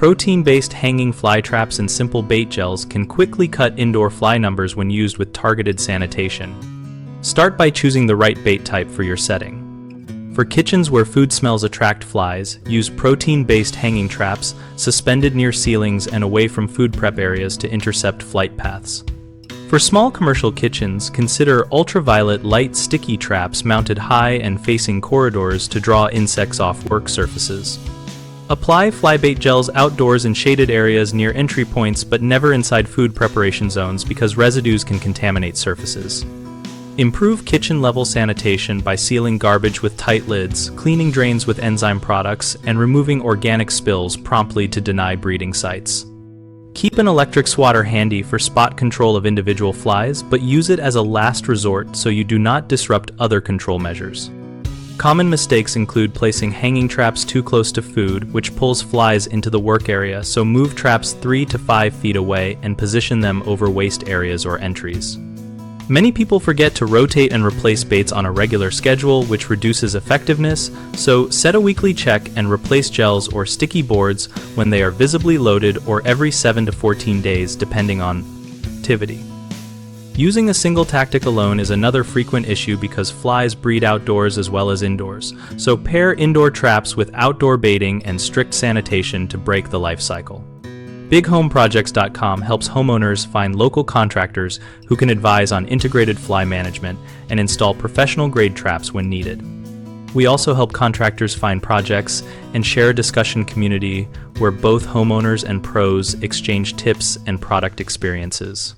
Protein-based hanging fly traps and simple bait gels can quickly cut indoor fly numbers when used with targeted sanitation. Start by choosing the right bait type for your setting. For kitchens where food smells attract flies, use protein-based hanging traps suspended near ceilings and away from food prep areas to intercept flight paths. For small commercial kitchens, consider ultraviolet light sticky traps mounted high and facing corridors to draw insects off work surfaces. Apply fly bait gels outdoors in shaded areas near entry points but never inside food preparation zones because residues can contaminate surfaces. Improve kitchen-level sanitation by sealing garbage with tight lids, cleaning drains with enzyme products, and removing organic spills promptly to deny breeding sites. Keep an electric swatter handy for spot control of individual flies, but use it as a last resort so you do not disrupt other control measures. Common mistakes include placing hanging traps too close to food, which pulls flies into the work area, so move traps 3 to 5 feet away and position them over waste areas or entries. Many people forget to rotate and replace baits on a regular schedule, which reduces effectiveness, so set a weekly check and replace gels or sticky boards when they are visibly loaded or every 7 to 14 days depending on activity. Using a single tactic alone is another frequent issue because flies breed outdoors as well as indoors, so pair indoor traps with outdoor baiting and strict sanitation to break the life cycle. BigHomeProjects.com helps homeowners find local contractors who can advise on integrated fly management and install professional-grade traps when needed. We also help contractors find projects and share a discussion community where both homeowners and pros exchange tips and product experiences.